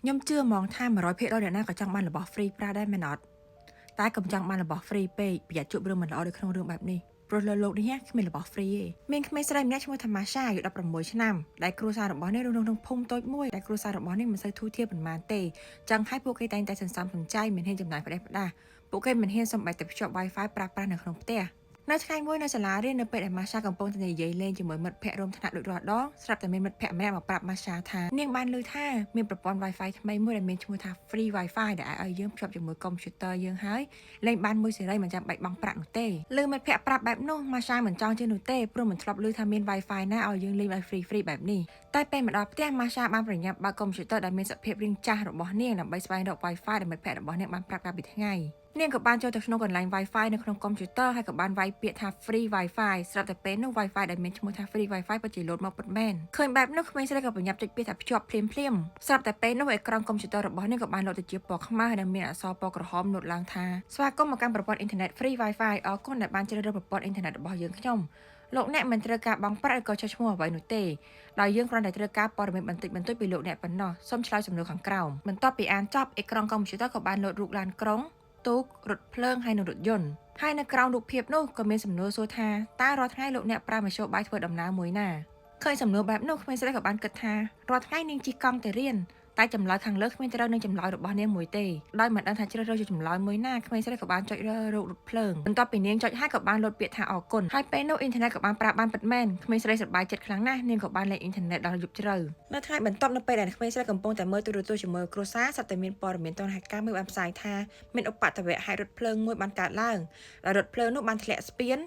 ខ្ញុំជឿហ្មងថា100%អ្នកណាក៏ចង់បានរបស់ free ប្រើដែរមែនអត់តែកុំចង់បានរបស់ free ពេកប្រយ័ត្នជួបរឿងមិនល្អនៅក្នុងរឿងបែបនេះព្រោះលើโลกនេះគ្មានរបស់ free ទេមានក្មេងស្រីម្នាក់ឈ្មោះថាម៉ាសាអាយុ16ឆ្នាំដែលគ្រួសាររបស់នេះរស់នៅក្នុងភូមិតូចមួយដែលគ្រួសាររបស់នេះមិនសូវធូរធារប៉ុន្មានទេចឹងហើយពួកគេតែងតែសន្សំសំចៃមិនហ៊ានចំណាយផ្ដេសផ្ដាសពួកគេមិនហ៊ានសូម្បីតែភ្ជាប់ Wi-Fi ប្រើប្រាស់នៅក្នុងផ្ទះនៅថ្ងៃមួយនៅសាលារៀននៅពេលដែលម៉ាសាកំពុងតែនិយាយលេងជាមួយមិត្តភ័ក្តិរួមថ្នាក់ដូចរាល់ដងស្រាប់តែមានមិត្តភ័ក្តិម្នាក់មកប្រាប់ម៉ាសាថានាងបានឮថាមានប្រព័ន្ធ Wi-Fi ថ្មីមួយដែលមានឈ្មោះថា Free Wi-Fi ដែលឲ្យយើងភ្ជាប់ជាមួយកុំព្យូទ័រយើងហើយលេងបានមួយសេរីមិនចាំបាច់បង់ប្រាក់នោះទេឮមិត្តភ័ក្តិប្រាប់បែបនោះម៉ាសាមិនចង់ជឿនោះទេព្រោះមិនធ្លាប់ឮថាមាន Wi-Fi ណាឲ្យយើងលេងឲ្យ free បែបនេះតែពេលមកដល់ផ្ទះម៉ាសាបានប្រញាប់បើកកុំព្យូទ័រដែលមានសភាពរាងចាស់របស់នាងដើម្បីស្វែងរក Wi-Fi ដែលមិត្តភ័ក្តិរបស់នាងបានប្រាប់កាលពីថ្ងៃនាងក៏បានចូលទៅក្នុងកន្លែង Wi-Fi នៅក្នុងកុំព្យូទ័រហើយក៏បានវាយពាក្យថា Free Wi-Fi ស្រាប់តែពេលនោះ Wi-Fi ដែលមានឈ្មោះថា Free Wi-Fi ពិតជាលោតមកពិតមែនឃើញបែបនោះក្មេងស្រីក៏ប្រញាប់ចុចពាក្យថាភ្ជាប់ភ្លាមស្រាប់តែពេលនោះអេក្រង់កុំព្យូទ័ររបស់នាងក៏បានលោតទៅជាពណ៌ខ្មៅហើយមានអក្សរពណ៌ក្រហមលោតឡើងថាស្វាគមន៍មកកាន់ប្រព័ន្ធអ៊ីនធឺណិត Free Wi-Fi អរគុណដែលបានជ្រើសរើសប្រព័ន្ធអ៊ីនធឺណិតរបស់យើងខ្ញុំលោកអ្នកមិនត្រូវការបង់ប្រាក់ឬក៏ចុះឈ្មោះអ្វីនោះទេដោយយើងគ្រាន់តែត្រូវការព័ត៌មានបន្តិចបន្តួចពីលោកអ្នកប៉ុណ្ណោះសូមឆ្លើយសំណួរខាងក្រោមបន្ទាប់ពីអានចប់អេក្រង់កុំព្យូទ័រក៏បានលោតរូបឡានក្រុងទូករថភ្លើងហើយនិងរថយន្តហើយនៅក្រោមរូបភាពនោះក៏មានសំណួរសួរថាតើរាល់ថ្ងៃលោកអ្នកប្រើមធ្យោបាយធ្វើដំណើរមួយណាឃើញសំណួរបែបនោះក្មេងស្រីក៏បានគិតថារាល់ថ្ងៃនាងជិះកង់ទៅរៀនតែចម្លើយខាងលើគ្មានត្រូវនឹងចម្លើយរបស់នាងមួយទេដោយមិនដឹងថាជ្រើសរើសយកចម្លើយមួយណាក្មេងស្រីក៏បានចុចរើសរោគរថភ្លើងបន្ទាប់ពីនាងចុចហើយក៏បានលោតពាក្យថាអរគុណហើយពេលនោះអ៊ីនធឺណិតក៏បានប្រាប់បានពិតមែនក្មេងស្រីសប្បាយចិត្តខ្លាំងណាស់នាងក៏បានលេងអ៊ីនធឺណិតដល់យប់ជ្រៅនៅថ្ងៃបន្ទាប់នៅពេលដែលក្មេងស្រីកំពុងតែមើលទូរទស្សន៍ជាមួយគ្រួសារសត្វតែមានព័ត៌មានទាន់ហេតុការណ៍មួយបានផ្សាយថាមានឧបទ្ទវហេតុរថភ្លើងមួយបានកើតឡើងដោយរថភ្លើងនោះបានធ្លាក់ស្ពាន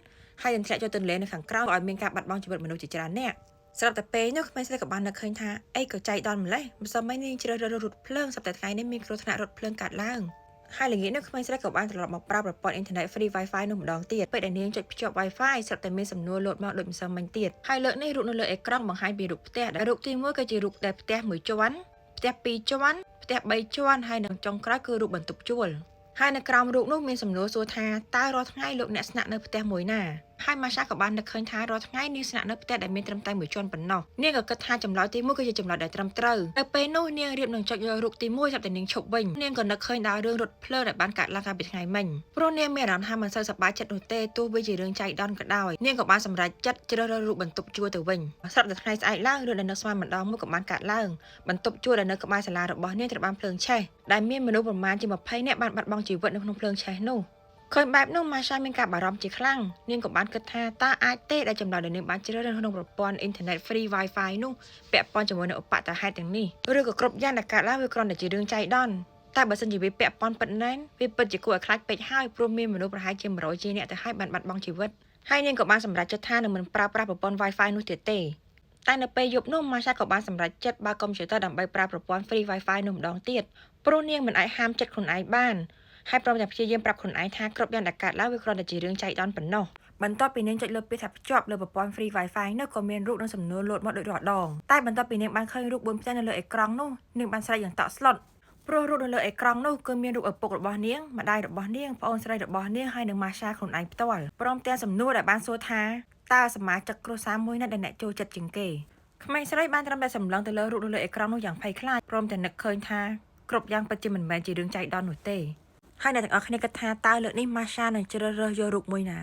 ហើយនឹងធ្លាក់ចូលទន្លេនៅខាងក្រៅឲ្យមានការបាត់បង់ជីវិតមនុស្សជាច្រើននាក់ស្រាប់តែពេលនោះក្មេងស្រីក៏បាននឹកឃើញថាអីក៏ចៃដន្យម្លេះមិនសមនាងជ្រើសរើសរថភ្លើងសប្តាហ៍ថ្ងៃនេះមានគ្រោះថ្នាក់រថភ្លើងកើតឡើងហើយល្ងាចនោះក្មេងស្រីក៏បានត្រឡប់មកប្រើប្រព័ន្ធអ៊ីនធឺណិត Free Wi-Fi នោះម្ដងទៀតពេលដែលនាងចុចភ្ជាប់ Wi-Fi ស្រាប់តែមានសំណួរលោតមកដូចម្សិលមិញទៀតហើយលើកនេះរូបនៅលើអេក្រង់បង្ហាញពីរូបផ្ទះដែលរូបទី1គឺជារូបដែលផ្ទះ1ជាន់ផ្ទះ2ជាន់ផ្ទះ3ជាន់ហើយនឹងចុងក្រោយគឺរូបបន្ទប់ជួលហើយនៅក្រោមរូបនោះមានសំណួរសួរថាតើរាល់ថ្ងៃលោកអ្នកស្នាក់នៅផ្ទះមួយណាហើយម៉ាសាក៏បាននឹកឃើញថារាល់ថ្ងៃនាងស្នាក់នៅផ្ទះដែលមានត្រឹមតែមួយជាន់ប៉ុណ្ណោះនាងក៏គិតថាចម្លើយទី1គឺជាចម្លើយដែលត្រឹមត្រូវនៅពេលនោះនាងរៀបនឹងចុចយករូបទី1ចាប់តែនាងឈប់វិញនាងក៏នឹកឃើញដល់រឿងរថភ្លើងដែលបានកើតឡើងកាលពីថ្ងៃមិញព្រោះនាងមានអារម្មណ៍ថាមិនសូវសប្បាយចិត្តនោះទេទោះបីជារឿងចៃដន្យក៏ដោយនាងក៏បានសម្រេចចិត្តជ្រើសរើសរូបបន្ទប់ជួលទៅវិញស្រាប់តែថ្ងៃស្អែកឡើងរឿងដែលនឹកស្មានម្ដងមួយក៏បានកើតឡើងបន្ទប់ជួលដែលនៅក្បែរសាលារបស់នាងត្រូវបានភ្លើងឆេះដែលមានមនុស្សប្រមាណជា20នាក់បានបាត់បង់ជីវិតនៅក្នុងភ្លើងឆេះនោះឃើញបែបនោះម៉ាសាមានការបារម្ភជាខ្លាំងនាងក៏បានគិតថាតើអាចទេដែលចម្លើយដែលនាងបានជ្រើសរើសក្នុងប្រព័ន្ធអ៊ីនធឺណិត Free Wi-Fi នោះពាក់ព័ន្ធជាមួយនឹងឧបទ្ទហេតុទាំងនេះឬក៏គ្រប់យ៉ាងដែលកើតឡើងវាគ្រាន់តែជារឿងចៃដន្យតែបើសិនជាវាពាក់ព័ន្ធពិតមែនវាពិតជាគួរឲ្យខ្លាចពេកហើយព្រោះមានមនុស្សប្រហែលជា100ជាងនាក់ទៅហើយបានបាត់បង់ជីវិតហើយនាងក៏បានសម្រេចចិត្តថានឹងមិនប្រើប្រាស់ប្រព័ន្ធ Wi-Fi នោះទៀតទេតែនៅពេលយប់នោះម៉ាសាក៏បានសម្រេចចិត្តបើកកុំព្យូទ័រដើម្បីប្រើប្រព័ន្ធ Free Wi-Fi នោះម្ដងទៀតព្រោះនាងមិនអាចហាមចិត្តខ្លួនឯងបានហើយព្រមទាំងព្យាយាមប្រាប់ខ្លួនឯងថាគ្រប់យ៉ាងដែលកើតឡើងវាគ្រាន់តែជារឿងចៃដន្យប៉ុណ្ណោះបន្ទាប់ពីនាងចុចលើពាក្យថាភ្ជាប់លើប្រព័ន្ធ Free Wi-Fi នោះក៏មានរូបនិងសំណួរលោតមកដូចរាល់ដងតែបន្ទាប់ពីនាងបានឃើញរូប4ផ្ទះនៅលើអេក្រង់នោះនាងបានស្រែកយ៉ាងតក់ស្លុតព្រោះរូបនៅលើអេក្រង់នោះគឺមានរូបឪពុករបស់នាងម្ដាយរបស់នាងប្អូនស្រីរបស់នាងហើយនិងម៉ាសាខ្លួនឯងផ្ទាល់ព្រមទាំងសំណួរដែលបានសួរថាតើសមាជិកគ្រួសារមួយណាដែលអ្នកចូលចិត្តជាងគេក្មេងស្រីបានត្រឹមតែសម្លឹងទៅលើរូបនៅលើអេក្រង់នោះយ៉ាងភ័យខ្លាចព្រមទាំងនឹកឃើញថាគ្រប់យ៉ាងពិតជាមិនមែនជារឿងចៃដន្យនោះទេហើយអ្នកទាំងអស់គ្នាគិតថាតើលើកនេះម៉ាសានឹងជ្រើសរើសយករូបមួយណា